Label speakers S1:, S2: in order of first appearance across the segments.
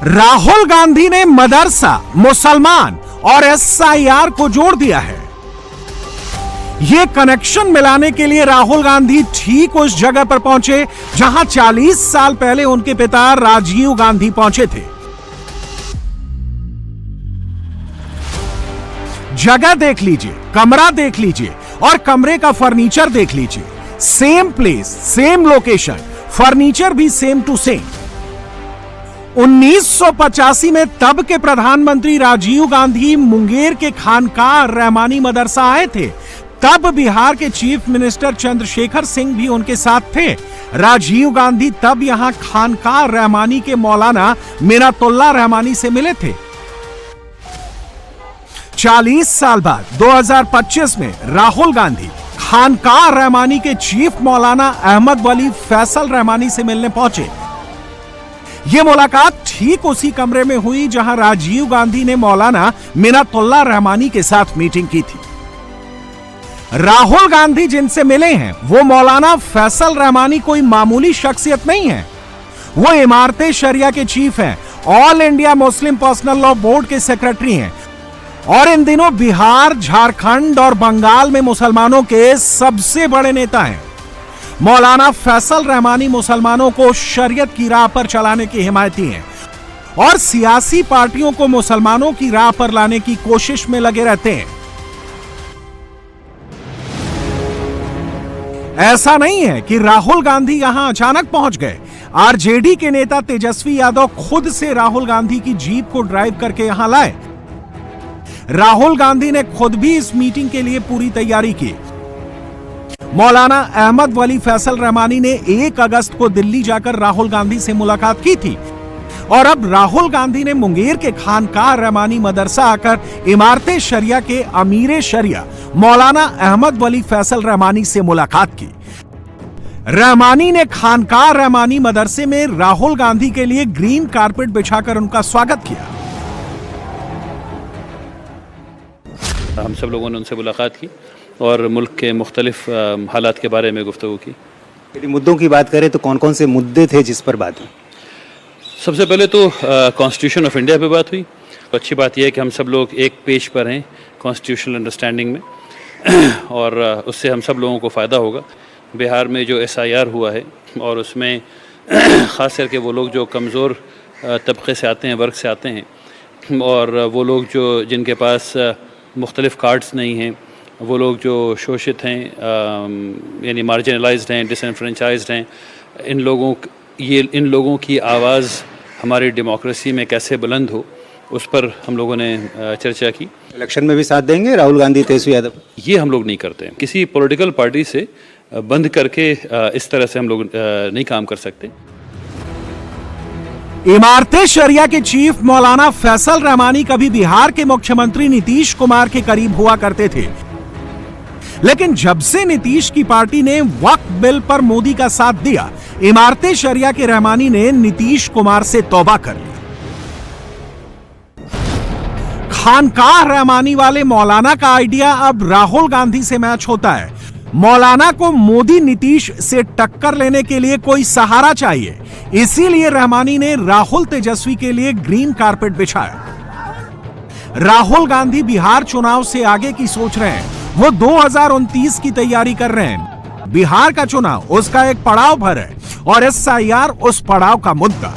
S1: राहुल गांधी ने मदरसा, मुसलमान और एसआईआर को जोड़ दिया है। यह कनेक्शन मिलाने के लिए राहुल गांधी ठीक उस जगह पर पहुंचे जहां 40 साल पहले उनके पिता राजीव गांधी पहुंचे थे। जगह देख लीजिए, कमरा देख लीजिए और कमरे का फर्नीचर देख लीजिए। Same place, same location, furniture भी सेम टू सेम। 1985 में तब के प्रधानमंत्री राजीव गांधी मुंगेर के खानकाह रहमानी मदरसा आए थे। तब बिहार के चीफ मिनिस्टर चंद्रशेखर सिंह भी उनके साथ थे। राजीव गांधी तब यहां खानकाह रहमानी के मौलाना मिन्नतुल्लाह रहमानी से मिले थे। 40 साल बाद 2025 में राहुल गांधी खानकाह रहमानी के चीफ मौलाना अहमद वली फैसल रहमानी से मिलने पहुंचे। यह मुलाकात ठीक उसी कमरे में हुई जहां राजीव गांधी ने मौलाना मिन्नतुल्लाह रहमानी के साथ मीटिंग की थी। राहुल गांधी जिनसे मिले हैं वो मौलाना फैसल रहमानी कोई मामूली शख्सियत नहीं है। वो इमारते शरिया के चीफ हैं, all India Muslim personal law board के सेक्रेटरी हैं और इन दिनों बिहार, झारखंड और बंगाल में मुसलमानों के सबसे बड़े नेता हैं। मौलाना फैसल रहमानी मुसलमानों को शरीयत की राह पर चलाने के हिमायती हैं और सियासी पार्टियों को मुसलमानों की राह पर लाने की कोशिश में लगे रहते हैं। ऐसा नहीं है कि राहुल गांधी यहां अचानक पहुंच गए। आरजेडी के नेता तेजस्वी यादव खुद से राहुल गांधी की जीप को ड्राइव करके यहां लाए। राहुल गांधी ने खुद भी इस मीटिंग के लिए पूरी तैयारी की। मौलाना अहमद वली फैसल रहमानी ने 1 अगस्त को दिल्ली जाकर राहुल गांधी से मुलाकात की थी और अब राहुल गांधी ने मुंगेर के खानकाह रहमानी मदरसा आकर इमारते शरिया के अमीरे शरिया मौलाना अहमद वली फैसल रहमानी से मुलाकात की। रहमानी ने खानकाह रहमानी मदरसे में राहुल गांधी के लिए ग्रीन कारपेट बिछाकर उनका स्वागत किया।
S2: हम सब लोगों ने उनसे मुलाकात की और मुल्क के मुख्तलिफ हालात के बारे में गुफ्तगू की।
S3: यदि मुद्दों की बात करें तो कौन कौन से मुद्दे थे जिस पर बात हुई?
S2: सबसे पहले तो कॉन्स्टिट्यूशन ऑफ इंडिया पे बात हुई। अच्छी बात यह है कि हम सब लोग एक पेज पर हैं कॉन्स्टिट्यूशनल अंडरस्टैंडिंग में और उससे हम सब लोगों को फ़ायदा होगा। बिहार में जो एसआईआर हुआ है और उसमें ख़ास करके वो लोग जो कमज़ोर तबके से आते हैं, वर्ग से आते हैं और वो लोग जो जिनके पास मुख्तलिफ़ कार्ड्स नहीं हैं, वो लोग जो शोषित हैं यानी मार्जिनलाइज्ड हैं, डिसएनफ्रेंचाइज्ड हैं, इन लोगों की आवाज़ हमारी डेमोक्रेसी में कैसे बुलंद हो, उस पर हम लोगों ने चर्चा की।
S3: इलेक्शन में भी साथ देंगे राहुल गांधी, तेजस्वी यादव?
S2: ये हम लोग नहीं करते हैं। किसी पॉलिटिकल पार्टी से बंद करके इस तरह से हम लोग नहीं काम कर सकते।
S1: इमारते शरिया के चीफ मौलाना फैसल रहमानी कभी बिहार के मुख्यमंत्री नीतीश कुमार के करीब हुआ करते थे, लेकिन जब से नीतीश की पार्टी ने वक्फ बिल पर मोदी का साथ दिया, इमारते शरिया के रहमानी ने नीतीश कुमार से तौबा कर ली। खानकाह रहमानी वाले मौलाना का आइडिया अब राहुल गांधी से मैच होता है। मौलाना को मोदी नीतीश से टक्कर लेने के लिए कोई सहारा चाहिए, इसीलिए रहमानी ने राहुल तेजस्वी के लिए ग्रीन कारपेट बिछाया। राहुल गांधी बिहार चुनाव से आगे की सोच रहे हैं। वो 2029 की तैयारी कर रहे हैं। बिहार का चुनाव उसका एक पड़ाव भर है और एसआईआर उस पड़ाव का मुद्दा।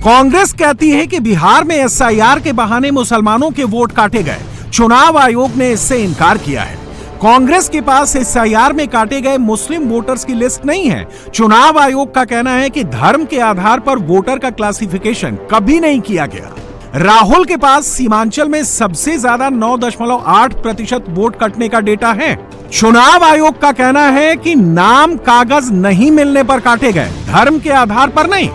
S1: कांग्रेस कहती है कि बिहार में एसआईआर के बहाने मुसलमानों के वोट काटे गए। चुनाव आयोग ने इससे इनकार किया है। कांग्रेस के पास एसआईआर में काटे गए मुस्लिम वोटर्स की लिस्ट नहीं है। चुनाव आयोग का कहना है कि धर्म के आधार पर वोटर का क्लासिफिकेशन कभी नहीं किया गया। राहुल के पास सीमांचल में सबसे ज्यादा 9.8% वोट कटने का डेटा है। चुनाव आयोग का कहना है कि नाम कागज नहीं मिलने पर काटे गए, धर्म के आधार पर नहीं।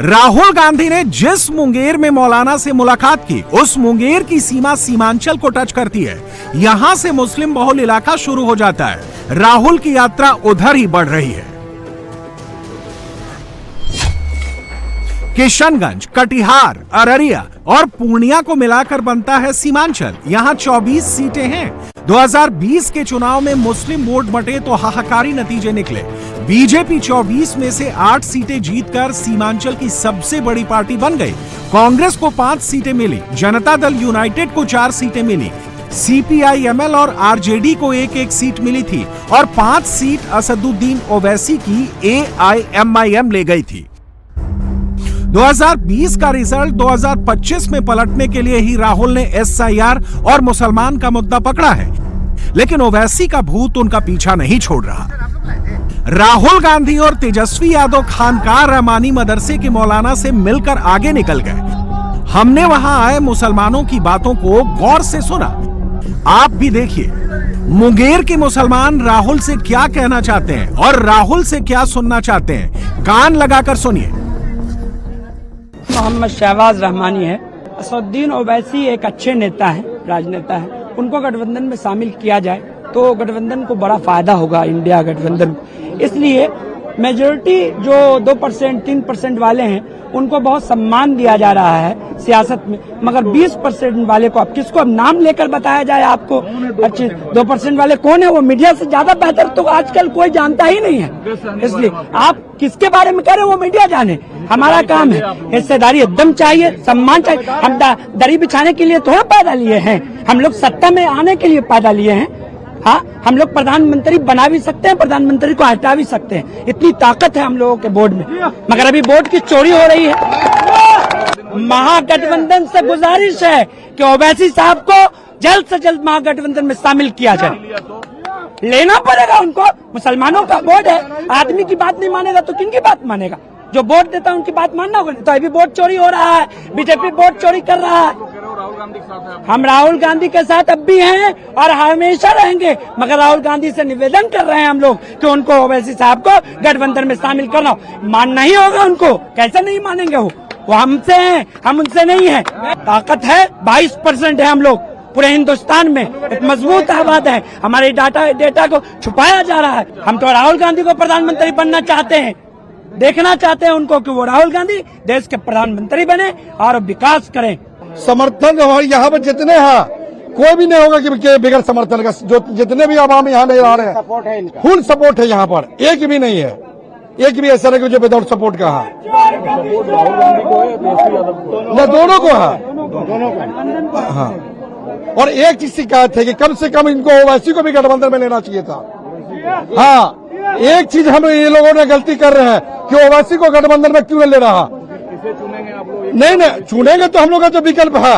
S1: राहुल गांधी ने जिस मुंगेर में मौलाना से मुलाकात की, उस मुंगेर की सीमा सीमांचल को टच करती है। यहां से मुस्लिम बहुल इलाका शुरू हो जाता है। राहुल की यात्रा उधर ही बढ़ रही है। किशनगंज, कटिहार, अररिया और पूर्णिया को मिलाकर बनता है सीमांचल। यहां 24 सीटें हैं। 2020 के चुनाव में मुस्लिम वोट बटे तो हाहाकारी नतीजे निकले। बीजेपी 24 में से 8 सीटें जीतकर सीमांचल की सबसे बड़ी पार्टी बन गई। कांग्रेस को 5 सीटें मिली, जनता दल यूनाइटेड को 4 सीटें मिली, सीपीआई-एमएल और आरजेडी को एक सीट मिली थी और 5 सीट असदुद्दीन ओवैसी की एआईएमआईएम ले गई थी। 2020 का रिजल्ट 2025 में पलटने के लिए ही राहुल ने एसआईआर और मुसलमान का मुद्दा पकड़ा है, लेकिन ओवैसी का भूत उनका पीछा नहीं छोड़ रहा। राहुल गांधी और तेजस्वी यादव खानकाह रहमानी मदरसे के मौलाना से मिलकर आगे निकल गए। हमने वहां आए मुसलमानों की बातों को गौर से सुना। आप भी देखिए मुंगेर के मुसलमान राहुल से क्या कहना चाहते हैं और राहुल से क्या सुनना चाहते हैं। कान लगाकर सुनिए।
S4: मोहम्मद शहबाज रहमानी है। असदुद्दीन ओवैसी एक अच्छे नेता है, राजनेता है। उनको गठबंधन में शामिल किया जाए तो गठबंधन को बड़ा फायदा होगा, इंडिया गठबंधन। इसलिए मेजोरिटी जो 2% 3% वाले हैं उनको बहुत सम्मान दिया जा रहा है सियासत में, मगर 20% वाले को अब किसको अब नाम लेकर बताया जाए आपको? अच्छे 2% वाले कौन है? वो मीडिया से ज्यादा बेहतर तो आजकल कोई जानता ही नहीं है। इसलिए आप किसके बारे में कह रहे हो वो मीडिया जाने। हमारा काम है हिस्सेदारी एकदम चाहिए, सम्मान चाहिए। हम दरी बिछाने के लिए थोड़ा पैदा लिए हैं, हम लोग सत्ता में आने के लिए पैदा लिए हैं। हाँ, हम लोग प्रधानमंत्री बना भी सकते हैं, प्रधानमंत्री को हटा भी सकते हैं, इतनी ताकत है हम लोगों के बोर्ड में। मगर अभी बोर्ड की चोरी हो रही है। महागठबंधन से गुजारिश है कि ओवैसी साहब को जल्द से जल्द महागठबंधन में शामिल किया जाए। लेना पड़ेगा उनको। मुसलमानों का बोर्ड है, आदमी की बात नहीं मानेगा तो किन की बात मानेगा? जो वोट देता है उनकी बात मानना होगा। तो अभी वोट चोरी हो रहा है, बीजेपी वोट चोरी कर रहा है। हम राहुल गांधी के साथ अब भी हैं और हमेशा रहेंगे, मगर राहुल गांधी से निवेदन कर रहे हैं हम लोग कि उनको ओवैसी साहब को गठबंधन में शामिल करना। मानना ही होगा उनको, कैसे नहीं मानेंगे? वो हमसे हैं, हम उनसे नहीं है। ताकत है, 22% है हम लोग पूरे हिंदुस्तान में, एक मजबूत आबाद है। हमारे डेटा को छुपाया जा रहा है। हम तो राहुल गांधी को प्रधानमंत्री बनना चाहते हैं, देखना चाहते हैं उनको कि वो राहुल गांधी देश के प्रधानमंत्री बने और विकास करें।
S5: समर्थन हमारे यहाँ पर जितने हैं, कोई भी नहीं होगा कि बिगड़ समर्थन का। जो जितने भी आवाम यहाँ नहीं आ रहे हैं, फुल सपोर्ट है यहाँ पर, एक भी नहीं है, एक भी ऐसा नहीं जो विदाउट सपोर्ट का है। न दोनों को है। हाँ, और एक चीज शिकायत है कि कम से कम इनको ओवैसी को भी गठबंधन में लेना चाहिए था। हाँ, एक चीज हम ये लोगों ने गलती कर रहे हैं कि ओवैसी को गठबंधन में क्यों ले रहा। नहीं चुनेंगे तो हम लोग का जो विकल्प है,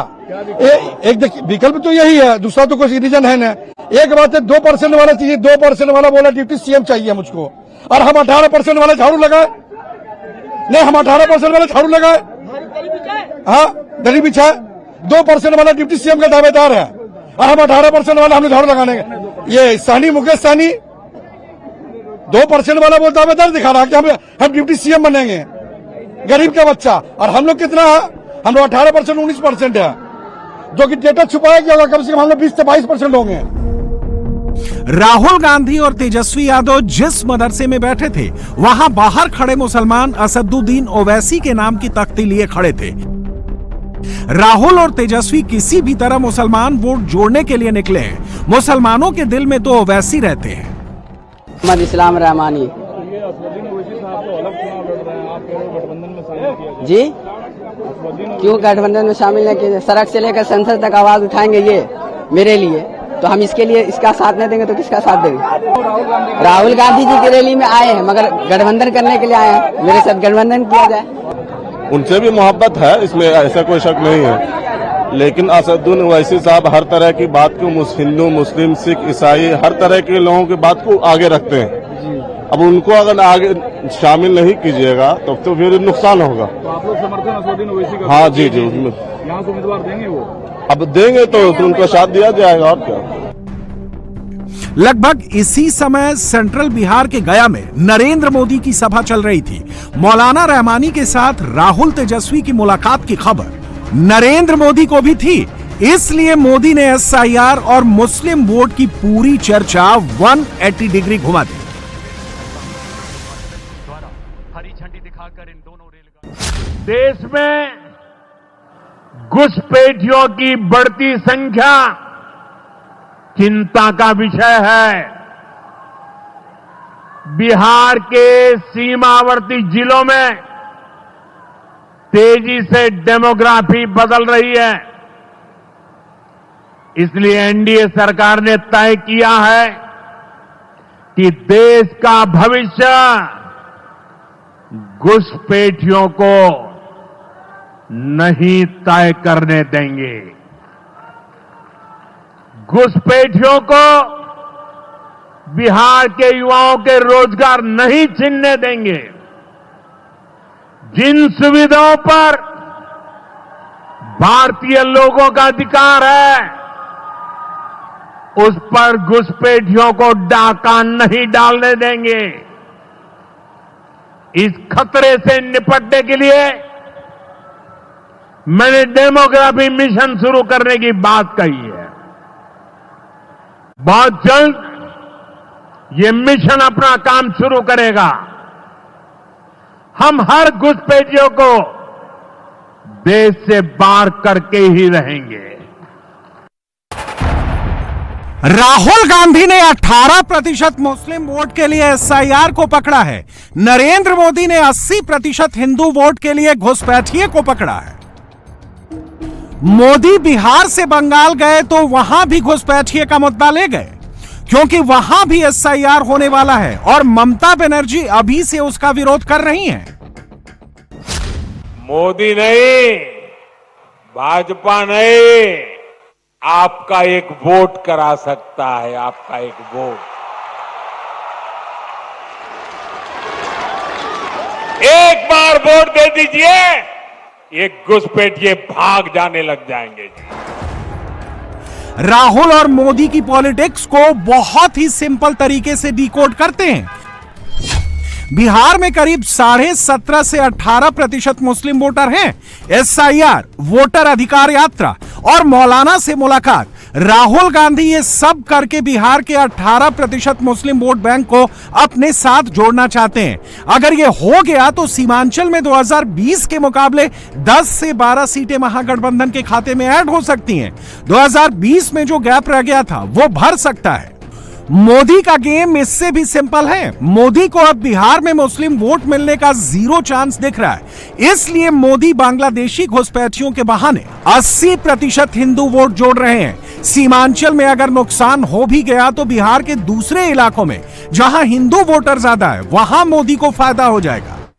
S5: एक विकल्प तो यही है, दूसरा तो कोई रीजन है ना। एक बात है 2% वाला चाहिए, 2% वाला बोला डिप्टी सीएम चाहिए मुझको, और हम 18% वाले झाड़ू लगाए। नहीं, हम 18% वाले झाड़ू लगाए, हाँ दरी बिछाए। 2% वाला डिप्टी सीएम का दावेदार है और हम 18% वाला हमने झाड़ू लगाने का। ये सहनी मुकेश सहनी 2% वाला वो दावेदार दिखा रहा कि हम डिप्टी सीएम बनेंगे, गरीब का बच्चा। और हम लोग कितना है? हम लोग 18% 19% है, जो कि डेटा छुपाया गया होगा। कम से कम हम लोग 20 से 22% होंगे।
S1: राहुल गांधी और तेजस्वी यादव जिस मदरसे में बैठे थे, वहां बाहर खड़े मुसलमान असदुद्दीन ओवैसी के नाम की तख्ती लिए खड़े थे। राहुल और तेजस्वी किसी भी तरह मुसलमान वोट जोड़ने के लिए निकले हैं। मुसलमानों के दिल में तो ओवैसी रहते हैं।
S6: मोहम्मद इस्लाम रहमानी जी, क्यों गठबंधन में शामिल नहीं किए? सड़क से लेकर संसद तक आवाज उठाएंगे ये मेरे लिए, तो हम इसके लिए इसका साथ नहीं देंगे तो किसका साथ देंगे? राहुल गांधी जी की रैली में आए हैं, मगर गठबंधन करने के लिए आए हैं, मेरे साथ गठबंधन किया जाए।
S7: उनसे भी मोहब्बत है, इसमें ऐसा कोई शक नहीं है, लेकिन असदुद्दीन ओवैसी साहब हर तरह की बात को हिंदू, मुस्लिम, सिख, ईसाई हर तरह के लोगों की बात को आगे रखते हैं। अब उनको अगर आगे शामिल नहीं कीजिएगा तो फिर नुकसान होगा।
S8: तो आप लोग समर्थन असदुद्दीन ओवैसी का?
S7: हाँ जी,
S8: यहाँ से उम्मीदवार देंगे वो?
S7: अब देंगे तो उनका साथ दिया जाएगा, और क्या।
S1: लगभग इसी समय सेंट्रल बिहार के गया में नरेंद्र मोदी की सभा चल रही थी। मौलाना रहमानी के साथ राहुल तेजस्वी की मुलाकात की खबर नरेंद्र मोदी को भी थी, इसलिए मोदी ने एसआईआर और मुस्लिम वोट की पूरी चर्चा 180 डिग्री घुमा दी।
S9: देश में घुसपैठियों की बढ़ती संख्या चिंता का विषय है। बिहार के सीमावर्ती जिलों में तेजी से डेमोग्राफी बदल रही है। इसलिए एनडीए सरकार ने तय किया है कि देश का भविष्य घुसपैठियों को नहीं तय करने देंगे। घुसपैठियों को बिहार के युवाओं के रोजगार नहीं छीनने देंगे। जिन सुविधाओं पर भारतीय लोगों का अधिकार है, उस पर घुसपैठियों को डाका नहीं डालने देंगे। इस खतरे से निपटने के लिए मैंने डेमोग्राफी मिशन शुरू करने की बात कही है। बहुत जल्द ये मिशन अपना काम शुरू करेगा। हम हर घुसपैठियों को देश से बाहर करके ही रहेंगे।
S1: राहुल गांधी ने 18% मुस्लिम वोट के लिए एसआईआर को पकड़ा है। नरेंद्र मोदी ने 80% हिंदू वोट के लिए घुसपैठिए को पकड़ा है। मोदी बिहार से बंगाल गए तो वहां भी घुसपैठिए का मुद्दा ले गए, क्योंकि वहां भी एसआईआर होने वाला है और ममता बनर्जी अभी से उसका विरोध कर रही हैं।
S9: मोदी नहीं, भाजपा नहीं, आपका एक वोट करा सकता है। आपका एक वोट, एक बार वोट दे दीजिए, ये घुसपैठिए भाग जाने लग जाएंगे।
S1: राहुल और मोदी की पॉलिटिक्स को बहुत ही सिंपल तरीके से डिकोड करते हैं। बिहार में करीब 17.5 से 18% मुस्लिम वोटर हैं। एसआईआर, वोटर अधिकार यात्रा और मौलाना से मुलाकात, राहुल गांधी ये सब करके बिहार के 18% मुस्लिम वोट बैंक को अपने साथ जोड़ना चाहते हैं। अगर ये हो गया तो सीमांचल में 2020 के मुकाबले 10 से 12 सीटें महागठबंधन के खाते में ऐड हो सकती हैं। 2020 में जो गैप रह गया था वो भर सकता है। मोदी का गेम इससे भी सिंपल है। मोदी को अब बिहार में मुस्लिम वोट मिलने का 0 चांस दिख रहा है। इसलिए मोदी बांग्लादेशी घुसपैठियों के बहाने 80% हिंदू वोट जोड़ रहे हैं। सीमांचल में अगर नुकसान हो भी गया तो बिहार के दूसरे इलाकों में जहां हिंदू वोटर ज्यादा है, वहां मोदी को फायदा हो जाएगा।